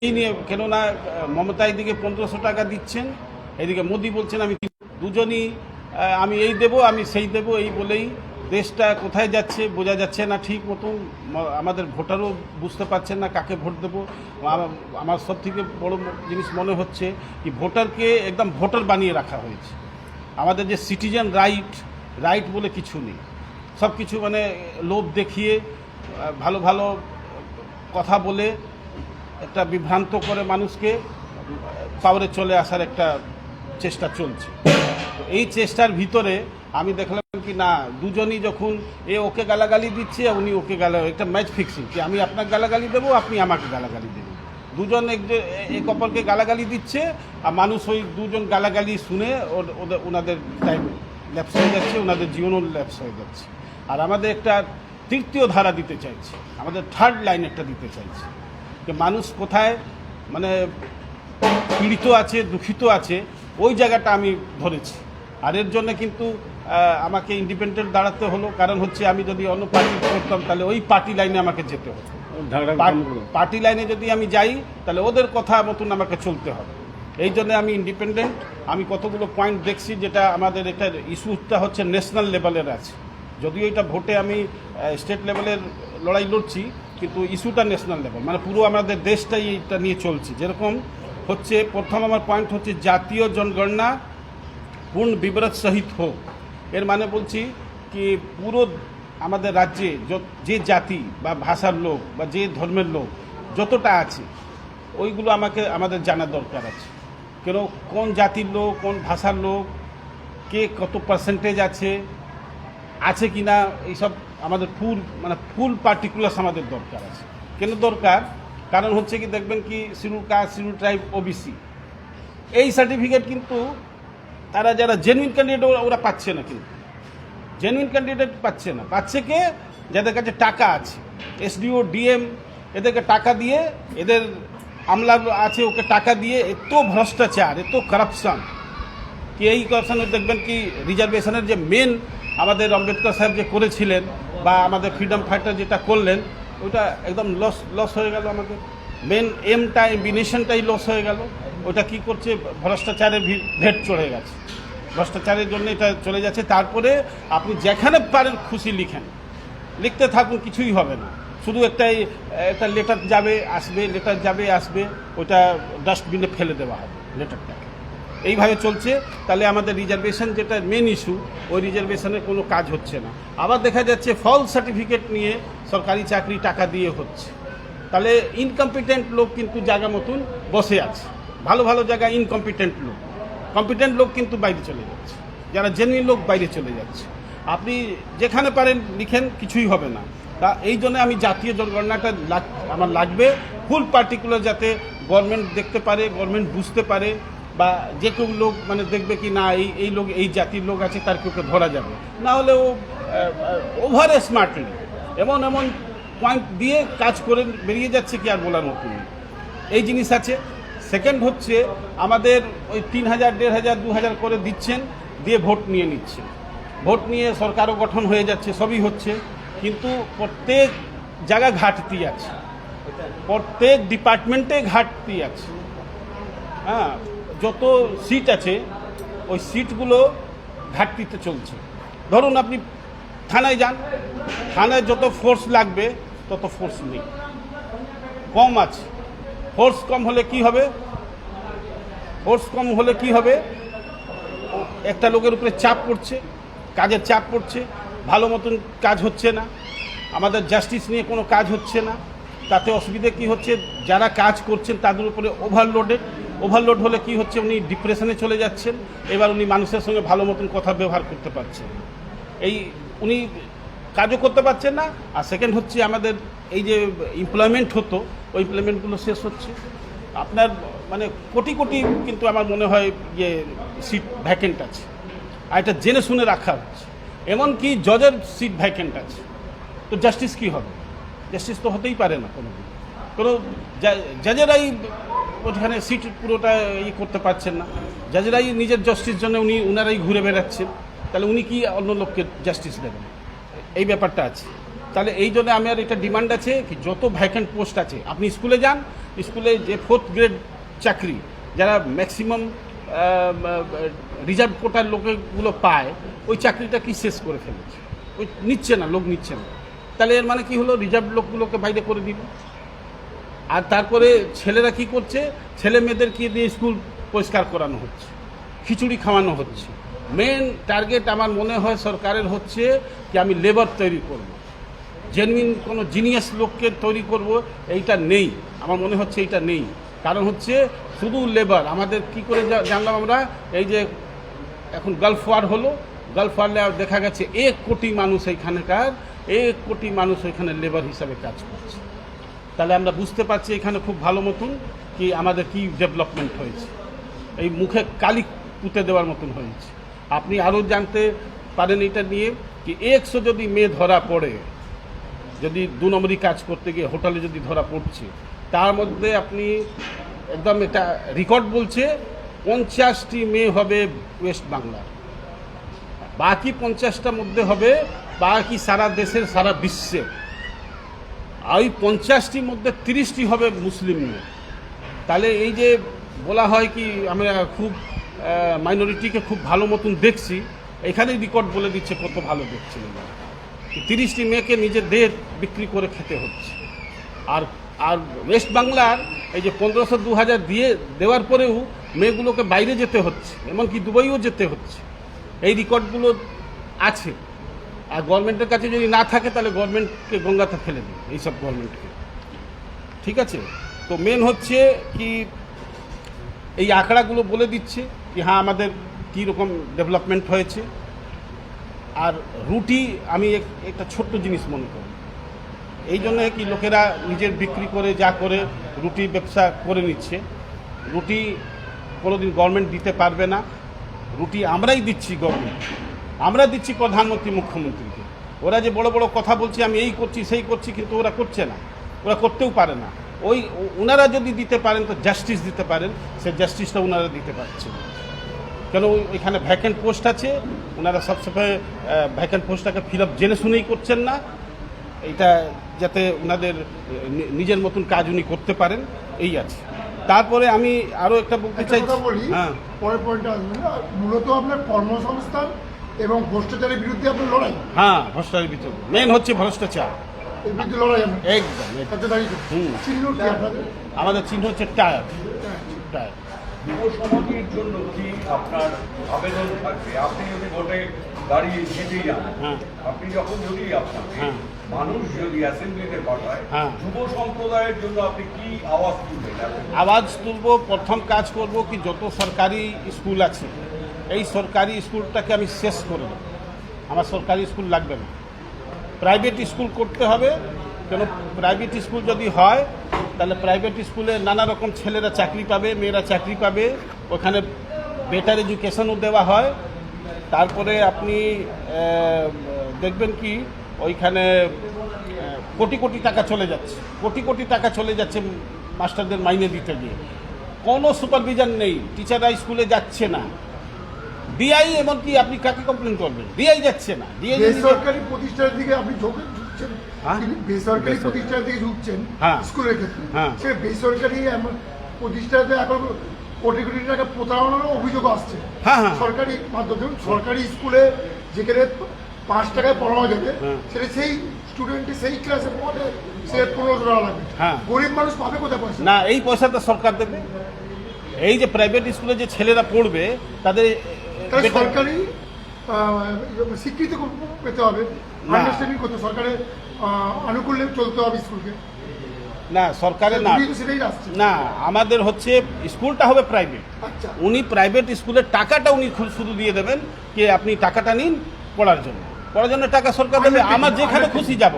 এই নিয়ে কেননা মমতা এদিকে 1500 টাকা দিচ্ছেন, এদিকে মোদি বলছেন আমি দুজনই আমি এই দেব আমি সেই দেব, এই বলেই দেশটা কোথায় যাচ্ছে বোঝা যাচ্ছে না ঠিক মতন। আমাদের ভোটারও বুঝতে পারছেন না কাকে ভোট দেবো। আমার সব থেকে বড় জিনিস মনে হচ্ছে কি ভোটারকে একদম ভোটার বানিয়ে রাখা হয়েছে। আমাদের যে সিটিজেন রাইট বলে কিছু নেই, সব কিছু মানে লোভ দেখিয়ে ভালো ভালো কথা বলে একটা বিভ্রান্ত করে মানুষকে পাওয়ারে চলে আসার একটা চেষ্টা চলছে। তো এই চেষ্টার ভিতরে আমি দেখলাম কি না, দুজনই যখন ওকে গালাগালি দিচ্ছে উনি ওকে একটা ম্যাচ ফিক্সিং, কি আমি আপনাকে গালাগালি দেবো আপনি আমাকে গালাগালি দেবেন, দুজন এক অপরকে গালাগালি দিচ্ছে আর মানুষ ওই দুজন গালাগালি শুনে ওনাদের টাইম ল্যাপস হয়ে যাচ্ছে, ওনাদের জীবনও ল্যাপস হয়ে যাচ্ছে। আর আমাদের একটা তৃতীয় ধারা দিতে চাইছে, আমাদের থার্ড লাইন একটা দিতে চাইছে যে মানুষ কোথায় মানে পীড়িত আছে দুঃখিত আছে ওই জায়গাটা আমি ধরেছি। আর এর জন্য কিন্তু আমাকে ইন্ডিপেন্ডেন্ট দাঁড়াতে হলো, কারণ হচ্ছে আমি যদি অন্য পার্টি করতাম তাহলে ওই পার্টি লাইনে আমাকে যেতে হতো। পার্টি লাইনে যদি আমি যাই তাহলে ওদের কথা মতন আমাকে চলতে হবে। এই জন্য আমি ইন্ডিপেন্ডেন্ট। আমি কতগুলো পয়েন্ট দেখছি যেটা আমাদের একটা ইস্যুটা হচ্ছে ন্যাশনাল লেভেলের আছে, যদিও এটা ভোটে আমি স্টেট লেভেলের লড়াই লড়ছি, কিন্তু ইস্যুটা ন্যাশনাল লেভেল, মানে পুরো আমাদের দেশটাই এটা নিয়ে চলছে। যেরকম হচ্ছে প্রথম আমার পয়েন্ট হচ্ছে জাতীয় জনগণনা পূর্ণ বিবরত সহিত হোক। এর মানে বলছি কি পুরো আমাদের রাজ্যে যে জাতি বা ভাষার লোক বা যে ধর্মের লোক যতটা আছে ওইগুলো আমাদের জানার দরকার আছে। কেন কোন জাতির লোক কোন ভাষার লোক কে কত পার্সেন্টেজ আছে কি না, এইসব আমাদের ফুল পার্টিকুলার্স আমাদের দরকার আছে। কেন দরকার? কারণ হচ্ছে কি দেখবেন কি schedule caste schedule tribe OBC এই সার্টিফিকেট কিন্তু তারা যারা জেনুইন ক্যান্ডিডেট ওরা পাচ্ছে না, কিন্তু জেনুইন ক্যান্ডিডেট পাচ্ছে না। পাচ্ছে কে? যাদের কাছে টাকা আছে, এসডিও ডিএম এদেরকে টাকা দিয়ে, এদের আমলা আছে ওকে টাকা দিয়ে এত ভ্রষ্টাচার এত কারাপশান কি এই কারাপশানে দেখবেন কি রিজার্ভেশনের যে মেন আমাদের আম্বেদকর সাহেব যে করেছিলেন বা আমাদের ফ্রিডম ফাইটার যেটা করলেন ওইটা একদম লস হয়ে গেল। আমাদের মেন এমটা এম্বিনেশনটাই লস হয়ে গেল। ওটা কি করছে? ভ্রষ্টাচারের ভেট চড়ে গেছে, ভ্রষ্টাচারের জন্য এটা চলে যাচ্ছে। তারপরে আপনি যেখানে পারেন খুশি লিখতে থাকুন, কিছুই হবে না। শুধু একটা লেটার যাবে আসবে ওটা ডাস্টবিনে ফেলে দেওয়া হবে লেটারটাকে। এইভাবে চলছে। তাহলে আমাদের রিজার্ভেশন যেটা মেন ইস্যু, ওই রিজার্ভেশনের কোনো কাজ হচ্ছে না। আবার দেখা যাচ্ছে ফলস সার্টিফিকেট নিয়ে সরকারি চাকরি টাকা দিয়ে হচ্ছে। তাহলে ইনকম্পিটেন্ট লোক কিন্তু জায়গা মতন বসে আছে, ভালো ভালো জায়গায় ইনকম্পিটেন্ট লোক, কম্পিটেন্ট লোক কিন্তু বাইরে চলে যাচ্ছে, যারা জেনুইন লোক বাইরে চলে যাচ্ছে। আপনি যেখানে পারেন লিখেন, কিছুই হবে না। তা এই জন্য আমি জাতীয় জনগণনাটা আমার লাগবে ফুল পার্টিকুলার, যাতে গভর্নমেন্ট দেখতে পারে, গভর্নমেন্ট বুঝতে পারে, বা যে কেউ লোক মানে দেখবে কি না এই লোক এই জাতির লোক আছে তার কেউকে ধরা যাবে না। হলে ও ওভার স্মার্টলি এমন পয়েন্ট দিয়ে কাজ করে বেরিয়ে যাচ্ছে, কি আর বলার মতো নেই। এই জিনিস আছে। সেকেন্ড হচ্ছে আমাদের ওই 3000 1500 2000 করে দিচ্ছেন, দিয়ে ভোট নিয়ে নিচ্ছে, ভোট নিয়ে সরকারও গঠন হয়ে যাচ্ছে, সবই হচ্ছে, কিন্তু প্রত্যেক জায়গায় ঘাটতি আছে, প্রত্যেক ডিপার্টমেন্টে ঘাটতি আছে। হ্যাঁ, যত সিট আছে ওই সিটগুলো ঘাটতিতে চলছে। ধরুন আপনি থানায় যান, থানায় যত ফোর্স লাগবে তত ফোর্স নেই, কম আছে। ফোর্স কম হলে কি হবে? একটা লোকের উপরে চাপ পড়ছে, কাজের চাপ পড়ছে, ভালো মতন কাজ হচ্ছে না, আমাদের জাস্টিস নিয়ে কোনো কাজ হচ্ছে না। তাতে অসুবিধে কি হচ্ছে? যারা কাজ করছেন তাদের উপরে ওভারলোড হলে কি হচ্ছে? উনি ডিপ্রেশনে চলে যাচ্ছেন। এবার উনি মানুষের সঙ্গে ভালো মতন কথা ব্যবহার করতে পারছেন, উনি কাজও করতে পারছেন না। আর সেকেন্ড হচ্ছে আমাদের এই যে এমপ্লয়মেন্ট হতো ওই এমপ্লয়মেন্টগুলো শেষ হচ্ছে। আপনার মানে কোটি কিন্তু আমার মনে হয় যে সিট ভ্যাকেন্ট আছে, আর এটা জেনে শুনে রাখা হচ্ছে। এমনকি জজের সিট ভ্যাকেন্ট আছে, তো জাস্টিস কি হবে? জাস্টিস তো হতেই পারে না কোনো জাজেরাই ওখানে সিট পুরোটা করতে পারছেন না। জাজেরাই নিজের জাস্টিস জন্য উনারাই ঘুরে বেড়াচ্ছেন, তাহলে উনি কি অন্য লোককে জাস্টিস দেবেন? এই ব্যাপারটা আছে। তাহলে এই জন্য আমার একটা ডিমান্ড আছে কি যত ভ্যাকেন্ট পোস্ট আছে আপনি স্কুলে যান, স্কুলে যে 4th গ্রেড চাকরি যারা ম্যাক্সিমাম রিজার্ভ কোটার লোকগুলো পায় ওই চাকরিটা কি শেষ করে ফেলেছে, ওই নিচ্ছে না, লোক নিচ্ছে না। তাহলে এর মানে কি হলো, রিজার্ভ লোকগুলোকে বাইরে করে দিল। আর তারপরে ছেলেরা কি করছে, ছেলে মেয়েদেরকে দিয়ে স্কুল পরিষ্কার করানো হচ্ছে, খিচুড়ি খাওয়ানো হচ্ছে। মেন টার্গেট আমার মনে হয় সরকারের হচ্ছে কি আমি লেবার তৈরি করব, জেনুইন কোনো জিনিয়াস লোককে তৈরি করব, এইটা নেই। আমার মনে হচ্ছে এইটা নেই। কারণ হচ্ছে শুধু লেবার। আমাদের কি করে জানলাম আমরা, এই যে এখন গালফ ওয়ার হলো, গালফ ওয়ারে দেখা গেছে 1 কোটি মানুষ এইখানকার 1 কোটি মানুষ ওইখানে লেবার হিসাবে কাজ করছে। তাহলে আমরা বুঝতে পারছি এখানে খুব ভালো মতন কি আমাদের কি ডেভেলপমেন্ট হয়েছে, এই মুখে কালি পুঁতে দেওয়ার মতন হয়েছে। আপনি আরও জানতে পারেন এটা নিয়ে কি 100 যদি মেয়ে ধরা পড়ে, যদি 2 নম্বরই কাজ করতে গিয়ে হোটেলে যদি ধরা পড়ছে, তার মধ্যে আপনি একদম এটা রেকর্ড বলছে 50টি মেয়ে হবে ওয়েস্ট বাংলার, বাকি 50টার মধ্যে হবে বাকি সারা দেশের সারা বিশ্বের। আর ওই 50টির মধ্যে 30টি হবে মুসলিম মেয়ে। তাহলে এই যে বলা হয় কি আমরা খুব মাইনরিটিকে খুব ভালো মতন দেখছি, এখানেই রেকর্ড বলে দিচ্ছে কত ভালো দেখছিলেন। 30টি মেয়েকে নিজের দেহ বিক্রি করে খেতে হচ্ছে। আর আর ওয়েস্ট বাংলার এই যে 1500 2000 দেওয়ার পরেও মেয়েগুলোকে বাইরে যেতে হচ্ছে, এমনকি দুবাইও যেতে হচ্ছে। এই রেকর্ডগুলো আছে। আর গভর্নমেন্টের কাছে যদি না থাকে তাহলে গভর্নমেন্টকে গঙ্গাতে ফেলে দিন, এইসব গভর্নমেন্টকে। ঠিক আছে? তো মেন হচ্ছে কি এই আঁকড়াগুলো বলে দিচ্ছে কি হ্যাঁ আমাদের কী রকম ডেভেলপমেন্ট হয়েছে। আর রুটি আমি একটা ছোট্ট জিনিস মনে করি, এই জন্য কি লোকেরা নিজের বিক্রি করে যা করে রুটি ব্যবসা করে নিচ্ছে। রুটি কোনোদিন গভর্নমেন্ট দিতে পারবে না, রুটি আমরাই দিচ্ছি, গভর্নমেন্ট আমরা দিচ্ছি প্রধানমন্ত্রী মুখ্যমন্ত্রীকে। ওরা যে বড় বড় কথা বলছে আমি এই করছি সেই করছি, কিন্তু ওরা করছে না, ওরা করতেও পারে না। ওই ওনারা যদি দিতে পারেন তো জাস্টিস দিতে পারেন, সে জাস্টিসটা ওনারা দিতে পারছেন। কেন ওইখানে ভ্যাকেন্ট পোস্ট আছে, ওনারা সবসময় ভ্যাকেন্ট পোস্টটাকে ফিল আপ জেনে শুনেই করছেন না। এইটা যাতে ওনাদের নিজের মতন কাজ উনি করতে পারেন, এই আছে। তারপরে আমি আরও একটা বলতে চাই, হ্যাঁ পরের পয়েন্টটা আসবে, মূলত আপনার কর্মসংস্থান এবং ভ্রষ্টাচারের বিরুদ্ধে আপনার লড়াই। হ্যাঁ, ভ্রষ্টাচারের বিরুদ্ধে মেন হচ্ছে ভ্রষ্টাচার, এর বিরুদ্ধে লড়াই। একদম। চিহ্ন কি আপনাদের? আমাদের চিহ্ন হচ্ছে টায়ার। যুব সমাজের জন্য কি আপনার আবেদন থাকবে? আপনি যদি ভোটে দাঁড়িয়ে জিতে যান, আপনি যখন যদি আপনাকে মানুষ যদি অ্যাসেম্বলিতে পাঠায়, যুব সম্প্রদায়ের জন্য আপনি কি আওয়াজ তুলবেন? আওয়াজ তুলব, প্রথম কাজ করব কি যত সরকারি স্কুল আছে এই সরকারি স্কুলটাকে আমি শেষ করে দেবো। আমার সরকারি স্কুল লাগবে না, প্রাইভেট স্কুল করতে হবে। কেন প্রাইভেট স্কুল যদি হয় তাহলে প্রাইভেট স্কুলে নানা রকম ছেলেরা চাকরি পাবে, মেয়েরা চাকরি পাবে, ওখানে বেটার এডুকেশনও দেওয়া হয়। তারপরে আপনি দেখবেন কি ওইখানে কোটি কোটি টাকা চলে যাচ্ছে, কোটি কোটি টাকা চলে যাচ্ছে মাস্টারদের মাইনে দিতে গিয়ে। কোনো সুপারভিশন নেই, টিচাররা স্কুলে যাচ্ছে না। ডিআই এমনকি আপনি কাকে কমপ্লেন করবেন, ডিআই যাচ্ছে না। ডিআই বেসরকারি প্রতিষ্ঠানের দিকে আপনি ঝুঁকছেন, বেসরকারি প্রতিষ্ঠানের দিকে ঝুঁকছেন স্কুলের ক্ষেত্রে। সে বেসরকারি প্রতিষ্ঠানে এখন কোটি কোটি টাকা প্রতারণারও অভিযোগ আসছে সরকারি মাধ্যমে। সরকারি স্কুলে যেখানে 5 টাকায় পড়ানো যাবে, সেটা সেই স্টুডেন্টে সেই ক্লাসে পড়ে সে 1500 টাকা লাগবে। গরিব মানুষ পাবে কোথায় পয়সা? না, এই পয়সাটা সরকার দেবে। এই যে প্রাইভেট স্কুলে যে ছেলেরা পড়বে তাদের সরকারি স্বীকৃতি পেতে হবে, আন্ডারস্ট্যান্ডিং করতে, সরকারের আনুকূল্যে চলতে হবে স্কুলকে। না, সরকারের না, না আমাদের হচ্ছে স্কুলটা হবে প্রাইভেট। উনি প্রাইভেট স্কুলের টাকাটা উনি শুধু দিয়ে দেবেন কি আপনি টাকাটা নিন পড়ার জন্য টাকা সরকার দেবে। আমার যেখানে খুশি যাব,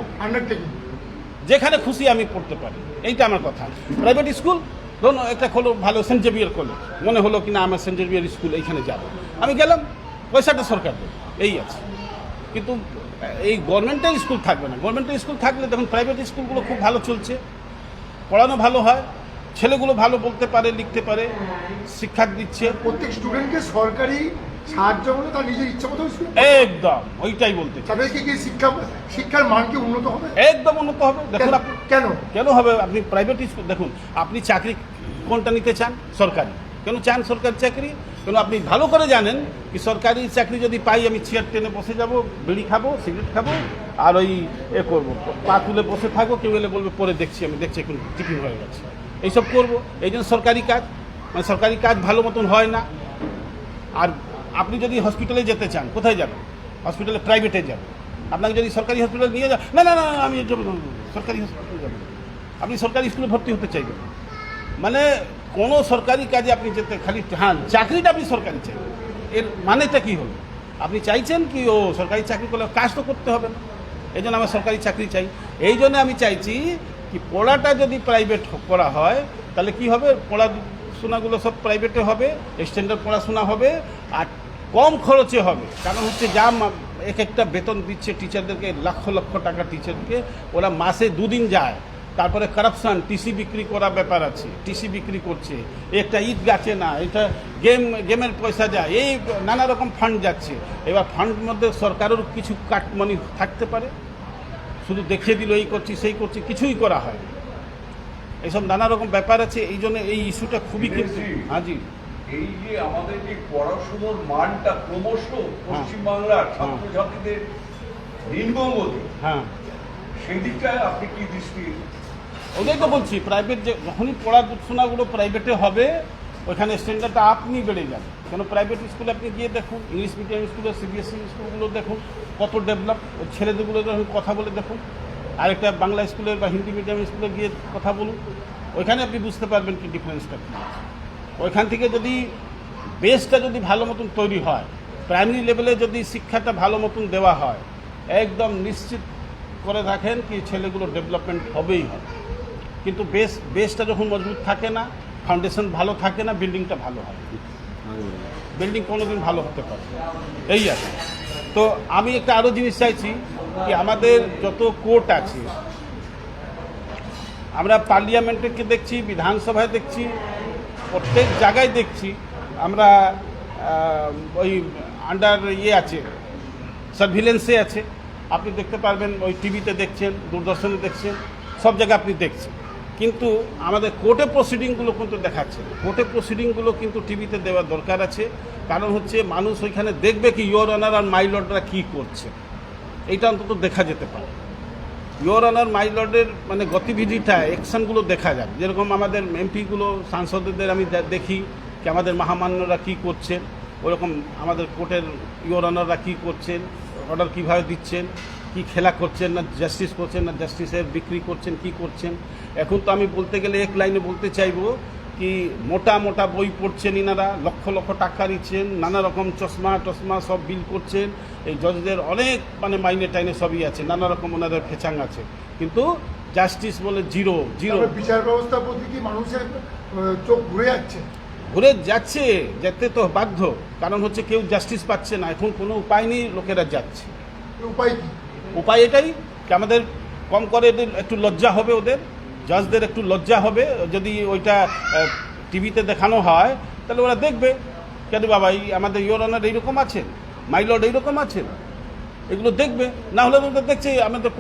যেখানে খুশি আমি পড়তে পারি, এইটা আমার কথা। প্রাইভেট স্কুল ধরুন একটা খোলো, ভালো সেন্ট জেভিয়ার কলেজ, মনে হলো কি না আমার সেন্ট জেভিয়ার স্কুল এইখানে যাব, আমি গেলাম, পয়সাটা সরকার দেবে, এই আছে। কিন্তু এই গভর্নমেন্টের স্কুল থাকবে না। গভর্নমেন্টের স্কুল থাকলে দেখুন প্রাইভেট স্কুলগুলো খুব ভালো চলছে, পড়ানো ভালো হয়, ছেলেগুলো ভালো বলতে পারে, লিখতে পারে, শিক্ষা দিচ্ছে। প্রত্যেক স্টুডেন্টকে সরকারি সাহায্য হলে তার নিজের ইচ্ছা মতো স্কুল একদম ওইটাই বলতে চাই। তাদের কি শিক্ষার মান কি উন্নত হবে? একদম উন্নত হবে। দেখুন আপনি কেন হবে, আপনি প্রাইভেট স্কুল দেখুন, আপনি চাকরি কোনটা নিতে চান? সরকারি। কেন চান সরকারি চাকরি? কেন আপনি ভালো করে জানেন কি সরকারি চাকরি যদি পাই আমি চেয়ার টেনে বসে যাব, বিড়ি খাবো, সিগারেট খাবো, আর ওই করবো, পা তুলে বসে থাকবো, কেউ এলে বলবে পরে দেখছি, আমি দেখছি এখন টিফিন হয়ে গেছে, এইসব করবো। এই জন্য সরকারি কাজ, মানে সরকারি কাজ ভালো মতন হয় না। আর আপনি যদি হসপিটালে যেতে চান, কোথায় যাবেন? হসপিটালে প্রাইভেটে যাবেন। আপনাকে যদি সরকারি হসপিটালে নিয়ে যান, না না না আমি সরকারি হসপিটালে যাবেন, আপনি সরকারি স্কুলে ভর্তি হতে চাইবেন। মানে কোনো সরকারি কাজে আপনি যেতে খালি, হ্যাঁ চাকরিটা আপনি সরকারি চাইবেন, এর মানেটা কী হলো? আপনি চাইছেন কি ও সরকারি চাকরি করলে কাজ তো করতে হবে না, এই জন্য আমার সরকারি চাকরি চাই। এই জন্য আমি চাইছি কি পড়াটা যদি প্রাইভেট করা হয় তাহলে কি হবে, পড়াশোনাগুলো সব প্রাইভেটে হবে, স্ট্যান্ডার্ড পড়াশোনা হবে, আর কম খরচে হবে। কারণ হচ্ছে যা এক একটা বেতন দিচ্ছে টিচারদেরকে, লক্ষ লক্ষ টাকা টিচারকে, ওরা মাসে 2 দিন যায়, তারপরে কারাপশান, টিসি বিক্রি করা ব্যাপার আছে, টিসি বিক্রি করছে, একটা ঈদ গাছে না, এটা গেমের পয়সা যায়, এই নানা রকম ফান্ড যাচ্ছে। এবার ফান্ড মধ্যে সরকারের কিছু কাটমানি থাকতে পারে, শুধু দেখিয়ে দিল এই করছি সেই করছি, কিছুই করা হয়, এইসব নানা রকম ব্যাপার আছে। এই জন্য এই ইস্যুটা খুবই কিন্তু হাজি। এই যে আমাদের যে পড়াশোনার মানটা ক্রমশ পশ্চিমবাংলার ছাত্রছাত্রীদের নিম্নগতি, হ্যাঁ সেই দিকটায় আপনি কি দৃষ্টি? ওটাই তো বলছি, প্রাইভেট যে যখনই পড়াশোনাগুলো প্রাইভেটে হবে ওইখানে স্ট্যান্ডার্ডটা আপনি বেড়ে যাবে। কেন প্রাইভেট স্কুলে আপনি গিয়ে দেখুন, ইংলিশ মিডিয়াম স্কুলে, সিবিএসসি স্কুলগুলো দেখুন কত ডেভেলপ, ওই ছেলেদেরগুলো কথা বলে দেখুন, আরেকটা বাংলা স্কুলের বা হিন্দি মিডিয়াম স্কুলে গিয়ে কথা বলুন, ওইখানে আপনি বুঝতে পারবেন কি ডিফারেন্সটা কী আছে। ওইখান থেকে যদি বেসটা যদি ভালো মতন তৈরি হয়, প্রাইমারি লেভেলে যদি শিক্ষাটা ভালো মতন দেওয়া হয়, একদম নিশ্চিত করে রাখেন কি ছেলেগুলো ডেভেলপমেন্ট হবেই হবে। কিন্তু বেসটা যখন মজবুত থাকে না, ফাউন্ডেশন ভালো থাকে না, বিল্ডিংটা ভালো হয়, বিল্ডিং কোনোদিন ভালো হতে পারে, এই আছে। তো আমি একটা আরও জিনিস চাইছি কি আমাদের যত কোর্ট আছে, আমরা পার্লিয়ামেন্টকে দেখছি, বিধানসভায় দেখছি, প্রত্যেক জায়গায় দেখছি আমরা ওই আন্ডার আছে, সার্ভিলেন্সে আছে। আপনি দেখতে পারবেন, ওই টিভিতে দেখছেন, দূরদর্শনে দেখছেন, সব জায়গায় আপনি দেখছেন। কিন্তু আমাদের কোর্টে প্রসিডিংগুলো কিন্তু দেখাচ্ছে, কোর্টে প্রসিডিংগুলো কিন্তু টিভিতে দেওয়ার দরকার আছে। কারণ হচ্ছে মানুষ ওইখানে দেখবে কি ইয়োর অনার আর মাই লর্ডরা কী করছে, এইটা অন্তত দেখা যেতে পারে। ইয়োর অনার মাই লর্ডের মানে গতিবিধিটা, অ্যাকশানগুলো দেখা যায়। যেরকম আমাদের এমপিগুলো, সাংসদদের আমি দেখি কি আমাদের মহামান্যরা কী করছেন, ওরকম আমাদের কোর্টের ইয়োর অনাররা কী করছেন, অর্ডার কীভাবে দিচ্ছেন, কি খেলা করছেন, না জাস্টিস করছেন, না জাস্টিসের বিক্রি করছেন, কি করছেন। এখন তো আমি বলতে গেলে এক লাইনে বলতে চাইবো কি মোটা মোটা বই পড়ছেন ইনারা, লক্ষ লক্ষ টাকা নিচ্ছেন, নানা রকম চশমা সব বিল করছেন। এই জজদের অনেক মানে মাইনে টাইনে সবই আছে, নানা রকম ওনাদের ফেচাং আছে, কিন্তু জাস্টিস বলে জিরো। বিচার ব্যবস্থার প্রতি কি মানুষের চোখ ঘুরে যাচ্ছে, যেতে তো বাধ্য, কারণ হচ্ছে কেউ জাস্টিস পাচ্ছে না, এখন কোনো উপায় নেই, লোকেরা যাচ্ছে। উপায় কি? উপায় এটাই কি আমাদের কম করে এদের একটু লজ্জা হবে, ওদের জাজদের একটু লজ্জা হবে। যদি ওইটা টিভিতে দেখানো হয় তাহলে ওরা দেখবে কেন বাবা এই আমাদের ইয়োর অনার এইরকম আছেন, মাই লর্ড এইরকম আছেন, এগুলো দেখবে। না হলে ওদের দেখছে আমাদের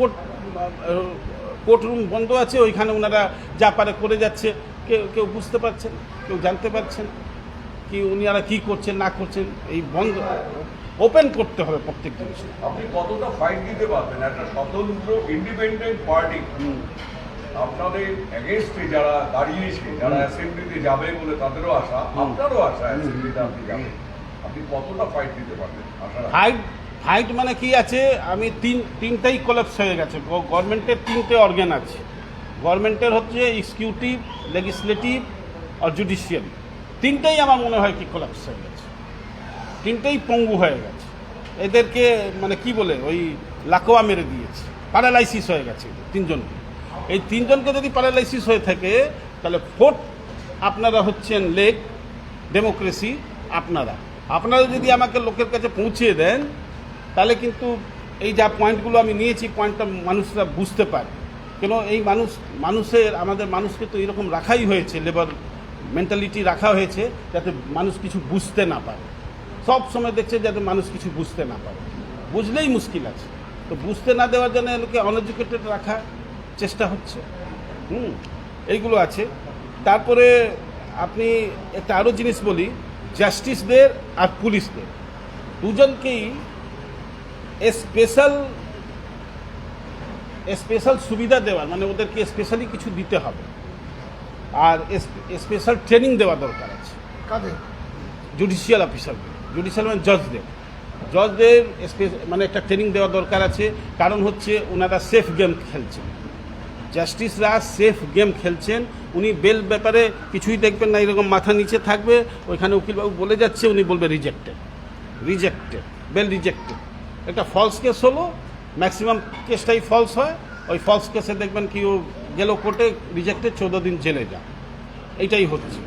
কোর্ট রুম বন্ধ আছে, ওইখানে ওনারা যা পারে করে যাচ্ছে, কেউ বুঝতে পারছেন, কেউ জানতে পারছেন কি উনিরা কী করছেন না করছেন। এই বন্ধ ওপেন করতে হবে প্রত্যেক জিনিস। আপনি কতটা ফাইট দিতে পারবেন একটা স্বতন্ত্র ইন্ডিপেন্ডেন্ট পার্টি আপনাদের এগেইনস্টে যারা দাঁড়িয়েছে, যারা অ্যাসেম্বলিতে যাবে বলে তাদেরও আশা, আপনারও আশা অ্যাসেম্বলিতে আপনি যাবেন, আপনি কতটা ফাইট দিতে পারবেন? ফাইট মানে কি আছে, আমি তিনটাই কোলাপস হয়ে গেছে। গভর্নমেন্টের 3টে অর্গান আছে। গভর্নমেন্টের হচ্ছে এক্সিকিউটিভ, লেজিসলেটিভ আর জুডিশিয়ারি। 3টাই আমার মনে হয় কি কোলাপস হয়ে গেছে, 3টাই পঙ্গু হয়ে গেছে। এদেরকে মানে কি বলে ওই লাকোয়া মেরে দিয়েছে, প্যারালাইসিস হয়ে গেছে 3জনকে। এই 3জনকে যদি প্যারালাইসিস হয়ে থাকে তাহলে ফোর্থ আপনারা হচ্ছেন লেগ ডেমোক্রেসি। আপনারা যদি আমাকে লোকের কাছে পৌঁছিয়ে দেন তাহলে কিন্তু এই যা পয়েন্টগুলো আমি নিয়েছি, পয়েন্টটা মানুষরা বুঝতে পারে। কেন এই আমাদের মানুষকে তো এরকম রাখাই হয়েছে, লেবার মেন্টালিটি রাখা হয়েছে যাতে মানুষ কিছু বুঝতে না পারে। সব সময় দেখছে যাতে মানুষ কিছু বুঝতে না পারে, বুঝলেই মুশকিল আছে। তো বুঝতে না দেওয়ার জন্য এগুলোকে অনএডুকেটেড রাখার চেষ্টা হচ্ছে। এইগুলো আছে। তারপরে আপনি একটা আরও জিনিস বলি, জাস্টিসদের আর পুলিশদের দুজনকেই স্পেশাল সুবিধা দেওয়ার, মানে ওদেরকে স্পেশালি কিছু দিতে হবে, আর স্পেশাল ট্রেনিং দেওয়া দরকার আছে। কাদের? জুডিশিয়াল অফিসারদের, জুডিশিয়াল মানে জজদের মানে একটা ট্রেনিং দেওয়া দরকার আছে। কারণ হচ্ছে ওনারা সেফ গেম খেলছেন, জাস্টিসরা সেফ গেম খেলছেন। উনি বেল ব্যাপারে কিছুই দেখবেন না, এরকম মাথা নিচে থাকবে, ওইখানে উকিলবাবু বলে যাচ্ছে, উনি বলবে রিজেক্টেড, বেল রিজেক্টেড। একটা ফলস কেস হলো, ম্যাক্সিমাম কেসটাই ফলস হয়, ওই ফলস কেসে দেখবেন কি ও গেল কোর্টে, রিজেক্টেড, 14 দিন জেলে যান। এইটাই হচ্ছে।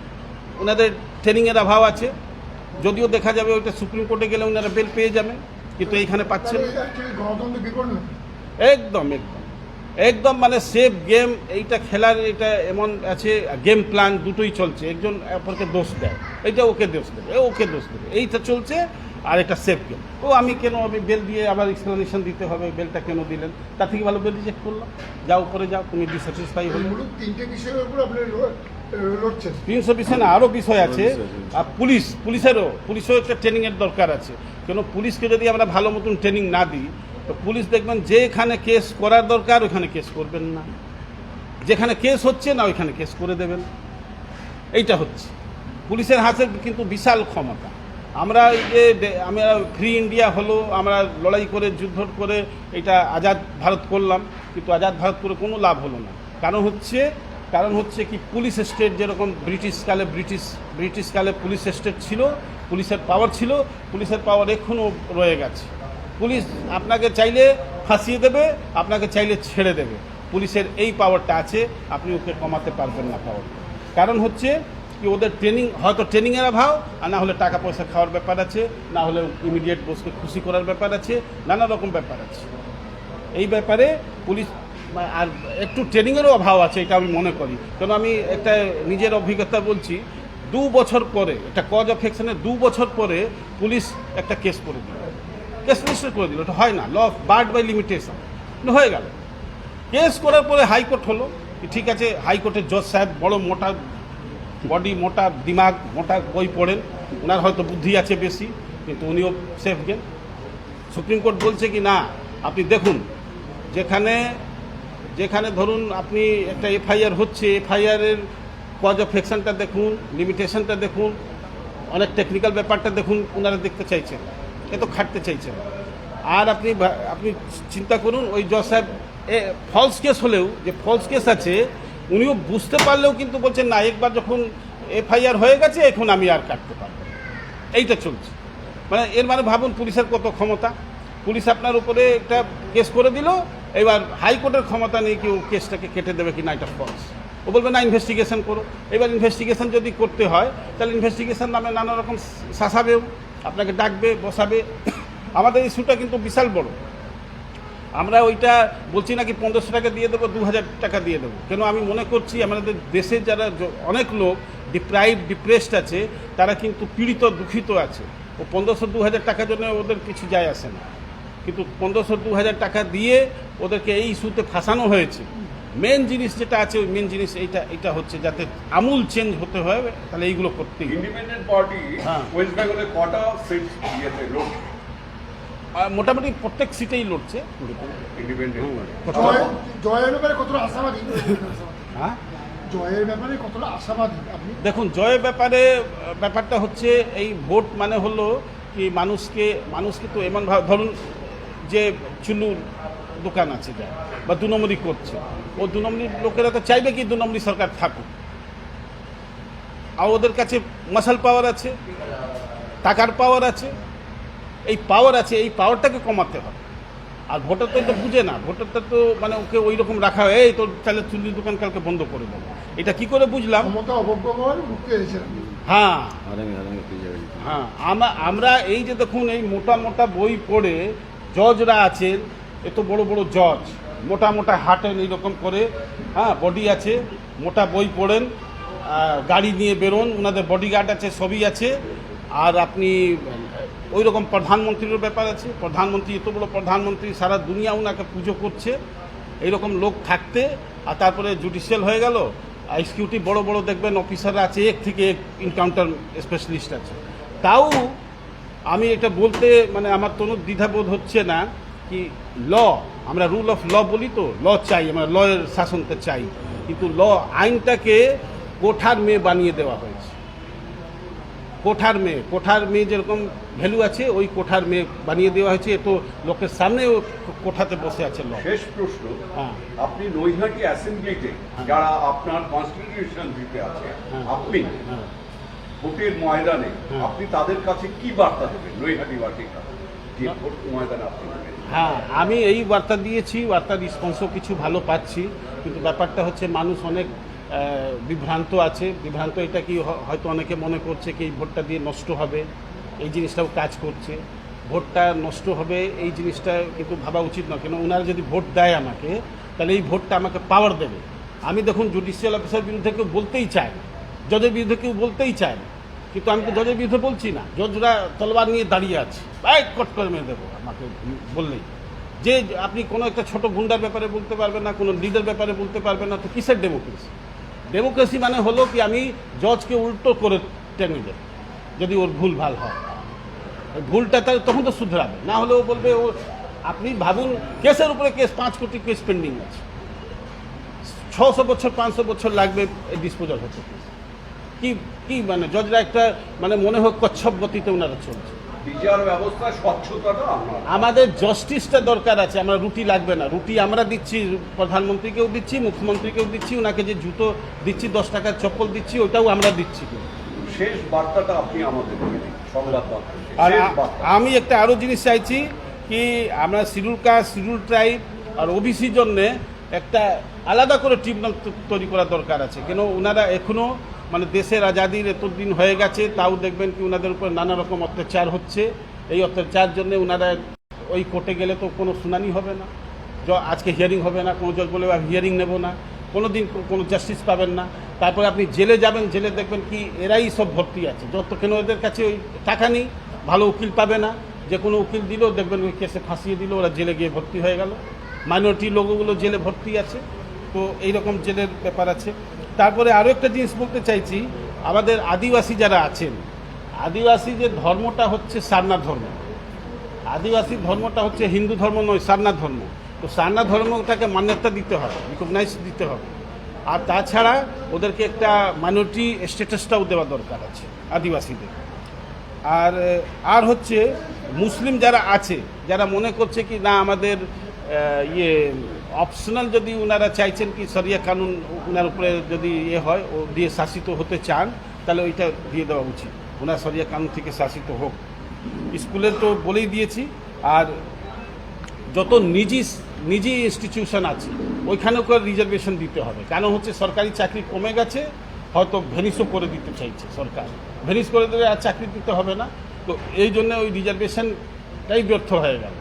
ওনাদের ট্রেনিংয়ের অভাব আছে, যদিও দেখা যাবে ওইটা সুপ্রিম কোর্টে গেলে ওনারা বেল পেয়ে যাবেন, কিন্তু এইখানে পাচ্ছেন। গণতন্ত্র বিপন্ন একদম একদম একদম মানে সেফ গেম এইটা খেলার, এটা এমন আছে, গেম প্ল্যান দুটোই চলছে, একজন অপরকে দোষ দেয়, এইটা ওকে দোষ দেবে, ওকে দোষ দেবে, এইটা চলছে। আর এটা সেফ গেম। আমি বেল দিয়ে আবার এক্সপ্লেনেশন দিতে হবে, বেলটা কেন দিলেন, তার থেকে ভালো বেল রিজেক্ট করলাম, যাও উপরে যাও, তুমি ডিস্যাটিসফাই হলে। তিনটে বিষয়ের উপর আপনি লড়ছেন। 300 বিষয় না, আরও বিষয় আছে। আর পুলিশেরও একটা ট্রেনিংয়ের দরকার আছে। কেন পুলিশকে যদি আমরা ভালো মতন ট্রেনিং না দিই, তো পুলিশ দেখবেন যেখানে কেস করার দরকার ওইখানে কেস করবেন না, যেখানে কেস হচ্ছে না ওইখানে কেস করে দেবেন। এইটা হচ্ছে পুলিশের হাতে কিন্তু বিশাল ক্ষমতা। আমরা এই যে আমরা ফ্রি ইন্ডিয়া হলো, আমরা লড়াই করে যুদ্ধ করে এটা আজাদ ভারত করলাম, কিন্তু আজাদ ভারত করে কোনো লাভ হলো না। কারণ হচ্ছে কি, পুলিশ স্টেট যেরকম ব্রিটিশ কালে পুলিশ স্টেট ছিল, পুলিশের পাওয়ার ছিল, পুলিশের পাওয়ার এখনও রয়ে গেছে। পুলিশ আপনাকে চাইলে ফাঁসিয়ে দেবে, আপনাকে চাইলে ছেড়ে দেবে। পুলিশের এই পাওয়ারটা আছে, আপনি ওকে কমাতে পারবেন না পাওয়ার। কারণ হচ্ছে কি, ওদের হয়তো ট্রেনিংয়ের অভাব, আর না হলে টাকা পয়সা খাওয়ার ব্যাপার আছে, না হলে ইমিডিয়েট বসকে খুশি করার ব্যাপার আছে, নানা রকম ব্যাপার আছে। এই ব্যাপারে পুলিশ আর একটু ট্রেনিংয়েরও অভাব আছে, এটা আমি মনে করি। কারণ আমি একটা নিজের অভিজ্ঞতা বলছি, 2 বছর পরে একটা কজ অফ অ্যাকশনে 2 বছর পরে পুলিশ একটা কেস করে দিল, কেস রেজিস্টার করে দিল। এটা হয় না, law of barred by limitation হয়ে গেল। কেস করার পরে হাইকোর্ট হলো, ঠিক আছে, হাইকোর্টের জজ সাহেব বড় মোটা বডি, মোটা দিমাগ, মোটা বই পড়েন, ওনার হয়তো বুদ্ধি আছে বেশি, কিন্তু উনিও সেফ গেম। সুপ্রিম কোর্ট বলছে কি না, আপনি দেখুন, যেখানে ধরুন আপনি একটা এফআইআর হচ্ছে, এফআইআরের কজ অফ অ্যাকশনটা দেখুন, লিমিটেশনটা দেখুন, অনেক টেকনিক্যাল ব্যাপারটা দেখুন, ওনারা দেখতে চাইছেন, এ তো খাটতে চাইছেন। আর আপনি চিন্তা করুন, ওই জজ সাহেব ফলস কেস হলেও, যে ফলস কেস আছে, উনিও বুঝতে পারলেও কিন্তু বলছেন না, একবার যখন এফআইআর হয়ে গেছে এখন আমি আর কাটতে পারবো। এইটা চলছে। মানে এর মানে ভাবুন পুলিশের কত ক্ষমতা। পুলিশ আপনার উপরে একটা কেস করে দিল, এবার হাইকোর্টের ক্ষমতা নেই কি ও কেসটাকে কেটে দেবে কি না, এটা ফলস। ও বলবে না, ইনভেস্টিগেশন করো। এবার ইনভেস্টিগেশন যদি করতে হয়, তাহলে ইনভেস্টিগেশন নামে নানা রকম শাসাবেও, আপনাকে ডাকবে, বসাবে। আমাদের ইস্যুটা কিন্তু বিশাল বড়। আমরা ওইটা বলছি নাকি 1500 টাকা দিয়ে দেবো, 2000 টাকা দিয়ে দেবো। কেন আমি মনে করছি আমাদের দেশে যারা অনেক লোক ডিপ্রেসড আছে, তারা কিন্তু পীড়িত, দুঃখিত আছে। ও 1500-2000 টাকার জন্য ওদের কিছু যায় আসে না, কিন্তু 1500-2000 টাকা দিয়ে ওদেরকে এই ইস্যুতে ফাঁসানো হয়েছে। মেন জিনিস যেটা আছে, ওই মেন জিনিস এইটা হচ্ছে, যাতে আমূল চেঞ্জ হতে হয়, তাহলে এইগুলো করতেই। ইন্ডিপেন্ডেন্ট পার্টি ওয়েস্ট বেঙ্গলে কটা সিট দিয়েছে লোক? মোটামুটি প্রত্যেক সিটেই লড়ছে। জয়ের ব্যাপারে কতটা আশাবাদী? হ্যাঁ, জয়ের ব্যাপারে কতটা আশাবাদী আপনি? দেখুন, জয়ের ব্যাপারটা হচ্ছে, এই ভোট মানে হলো কি, মানুষকে তো এমন ধরুন যে চুল্লুর দোকান আছে যা, বা 2 নম্বরই করছে, ও 2 নম্বরী লোকেরা তো চাইবে কি 2 নম্বরী সরকার থাকুক। আর ওদের কাছে মাসাল পাওয়ার আছে, টাকার পাওয়ার আছে, এই পাওয়ারটাকে কমাতে হবে। আর ভোটার তো এটা বুঝে না, ভোটারটা তো মানে ওকে ওই রকম রাখা হয়, এই তো তাহলে চুল্লির দোকান কালকে বন্ধ করে দেবো। এটা কি করে বুঝলাম? হ্যাঁ, আমরা এই যে দেখুন, এই মোটা মোটা বই পড়ে জজরা আছেন, এত বড় বড় জজ, মোটা মোটা হাঁটেন এইরকম করে, হ্যাঁ, বডি আছে, মোটা বই পড়েন, গাড়ি নিয়ে বেরোন, ওনাদের বডিগার্ড আছে, সবই আছে। আর আপনি ওই রকম প্রধানমন্ত্রীরও ব্যাপার আছে। প্রধানমন্ত্রী এত বড় প্রধানমন্ত্রী, সারা দুনিয়া ওনাকে পুজো করছে, এইরকম লোক থাকতে আর তারপরে জুডিশিয়াল হয়ে গেল। এক্সিকিউটিভ বড় বড় দেখবেন অফিসাররা আছে, এক থেকে এক এনকাউন্টার স্পেশালিস্ট আছে। তাও আমি এটা বলতে মানে আমার কোনো দ্বিধাবোধ হচ্ছে না কি ল, আমরা রুল অফ ল বলি, তো ল চাই, আমরা লয়ের শাসনটা চাই, কিন্তু ল আইনটাকে কোঠার মেয়ে বানিয়ে দেওয়া হয়েছে। কোঠার মেয়ে যেরকম ভ্যালু আছে, ওই কোঠার মেয়ে বানিয়ে দেওয়া হয়েছে। এ তো লোকের সামনেও কোঠাতে বসে আছে ল। শেষ প্রশ্ন, আপনি নৈহাটি অ্যাসেম্বলিতে যারা আপনার কনস্টিটিউশন দিতে আছে, আপনি ভোটের ময়দানে আপনি তাদের কাছে কি বার্তা দেবেন? নৈহাটি বাটিকা যে ভোট ময়দানে আপনি দেবেন। হ্যাঁ, আমি এই বার্তা দিয়েছি, বার্তার রেসপন্সও কিছু ভালো পাচ্ছি, কিন্তু ব্যাপারটা হচ্ছে মানুষ অনেক বিভ্রান্ত আছে। বিভ্রান্ত এটা কি হয়তো অনেকে মনে করছে কি এই ভোটটা দিয়ে নষ্ট হবে, এই জিনিসটাও কাজ করছে। ভোটটা নষ্ট হবে এই জিনিসটা কিন্তু ভাবা উচিত না, কেন ওনারা যদি ভোট দেয় আমাকে, তাহলে এই ভোটটা আমাকে পাওয়ার দেবে। আমি দেখুন জুডিশিয়াল অফিসার বিরুদ্ধে কেউ বলতেই চায় না, জজের বিরুদ্ধে কেউ বলতেই চায় না, কিন্তু আমি তো জজের বিরুদ্ধে বলছি না। জজরা তলোয়ার নিয়ে দাঁড়িয়ে আছে, বাইক কট করে মেরে দেবো আমাকে বললেই। যে আপনি কোনো একটা ছোট গুন্ডার ব্যাপারে বলতে পারবেন না, কোনো লিডার ব্যাপারে বলতে পারবেন না, তো কিসের ডেমোক্রেসি? ডেমোক্রেসি মানে হলো কি আমি জজকে উল্টো করে টেনে দেব যদি ওর ভুল ভাল হয়। ভুলটা তার তখন তো শুধরাবে, না হলে ও বলবে ও। আপনি ভাবুন কেসের উপরে কেস, 5 কোটি কেস পেন্ডিং আছে, 600 বছর 500 বছর লাগবে এই ডিসপোজাল হতে। কি কি মানে জজরা একটা মানে মনে হোক কচ্ছপ গতিতে ওনারা চলছে। বিচার ব্যবস্থা স্বচ্ছতাটা আমাদের জাস্টিসটা দরকার আছে। আমরা রুটি লাগবে না, রুটি আমরা দিচ্ছি, প্রধানমন্ত্রীকেও দিচ্ছি, মুখ্যমন্ত্রীকেও দিচ্ছি, ওনাকে যে জুতো দিচ্ছি, 10 টাকার চপ্পল দিচ্ছি, ওটাও আমরা দিচ্ছি। শেষ বার্তাটা আপনি আমাদের সংবাদপত্র। আর আমি একটা আরও জিনিস চাইছি কি আমরা শিডিউল কাস্ট, শিডিউল ট্রাইব আর ওবিসির জন্যে একটা আলাদা করে ট্রিবিউনাল তৈরি করা দরকার আছে। কেন ওনারা এখনও মানে দেশের আজাদির এতদিন হয়ে গেছে, তাও দেখবেন কি ওনাদের উপর নানা রকম অত্যাচার হচ্ছে। এই অত্যাচার জন্য ওনারা ওই কোর্টে গেলে তো কোনো শুনানি হবে না, আজকে হিয়ারিং হবে না, কোনো জজ বলে হিয়ারিং নেব না, কোনো দিন কোনো জাস্টিস পাবেন না। তারপরে আপনি জেলে যাবেন, জেলে দেখবেন কি এরাই সব ভর্তি আছে, যত কেন এদের কাছে ওই টাকা নেই, ভালো উকিল পাবে না, যে কোনো উকিল দিলেও দেখবেন ওই কেসে ফাঁসিয়ে দিল, ওরা জেলে গিয়ে ভর্তি হয়ে গেল। মাইনরিটি লোকগুলো জেলে ভর্তি আছে, তো এইরকম জেলের ব্যাপার আছে। তারপরে আরও একটা জিনিস বলতে চাইছি, আমাদের আদিবাসী যারা আছেন, আদিবাসী যে ধর্মটা হচ্ছে সারনাথ ধর্ম, আদিবাসী ধর্মটা হচ্ছে হিন্দু ধর্ম নয়, সারনাথ ধর্ম। তো সারনাথ ধর্মটাকে মান্যতা দিতে হবে, রিকগনাইজ দিতে হবে। আর তাছাড়া ওদেরকে একটা মাইনরিটি স্ট্যাটাসটাও দেওয়া দরকার আছে আদিবাসীদের। আর হচ্ছে মুসলিম যারা আছে, যারা মনে করছে কি না আমাদের অপশনাল, যদি ওনারা চাইছেন কি শরিয়া কানুন ওনার উপরে যদি হয়, ও দিয়ে শাসিত হতে চান, তাহলে ওইটা দিয়ে দেওয়া উচিত, ওনার শরিয়া কানুন থেকে শাসিত হোক। স্কুলের তো বলেই দিয়েছি। আর যত নিজি ইনস্টিটিউশন আছে ওইখানেও করে রিজার্ভেশন দিতে হবে, কারণ হচ্ছে সরকারি চাকরি কমে গেছে, হয়তো ভেনিসও করে দিতে চাইছে সরকার, ভেনিস করে দিলে আর চাকরি দিতে হবে না। তো এই জন্য ওই রিজার্ভেশনটাই ব্যর্থ হয়ে গেল।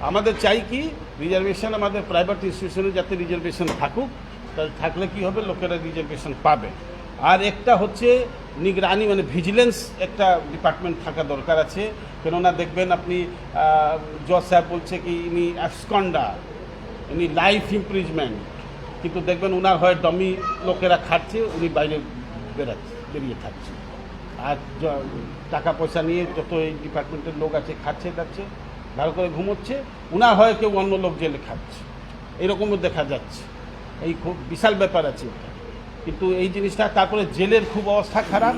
আমাদের চাই কি রিজার্ভেশন আমাদের প্রাইভেট ইনস্টিটিউশনে যাতে রিজার্ভেশন থাকুক, তাহলে থাকলে কি হবে, লোকেরা রিজার্ভেশন পাবে। আর একটা হচ্ছে নিগরানি মানে ভিজিলেন্স একটা ডিপার্টমেন্ট থাকা দরকার আছে। কেননা দেখবেন আপনি জজ সাহেব বলছে কি ইনি অ্যাবসকন্ডার, ইনি লাইফ ইমপ্রিজমেন্ট, কিন্তু দেখবেন ওনার হয় ডমি লোকেরা খাচ্ছে, উনি বাইরে বেরিয়ে থাকছে। আর টাকা পয়সা নিয়ে যত এই ডিপার্টমেন্টের লোক আছে খাচ্ছে যাচ্ছে, ভালো করে ঘুমোচ্ছে, ওনার হয় কেউ অন্য লোক জেলে খাচ্ছে, এরকমও দেখা যাচ্ছে। এই খুব বিশাল ব্যাপার আছে এটা। কিন্তু এই জিনিসটা, তারপরে জেলের খুব অবস্থা খারাপ।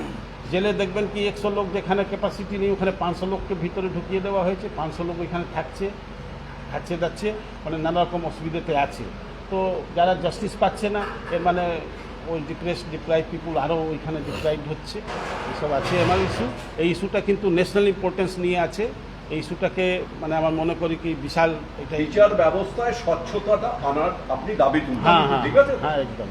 জেলে দেখবেন কি 100 লোক যেখানে ক্যাপাসিটি নেই, ওখানে 500 লোককে ভিতরে ঢুকিয়ে দেওয়া হয়েছে, 500 লোক ওইখানে খাচ্ছে যাচ্ছে, মানে নানা রকম অসুবিধাতে আছে। তো যারা জাস্টিস পাচ্ছে না, এর মানে ওই ডিপ্রাইভ পিপুল আরও ওইখানে ডিপ্রাইভ হচ্ছে, এসব আছে আমার ইস্যু। এই ইস্যুটা কিন্তু ন্যাশনাল ইম্পর্টেন্স নিয়ে আছে। এই ইস্যুটাকে মানে আমার মনে করি কি বিশাল, এটা বিচার ব্যবস্থায় স্বচ্ছতাটা আনার আপনি দাবি তুলছেন, ঠিক আছে? হ্যাঁ, একদম।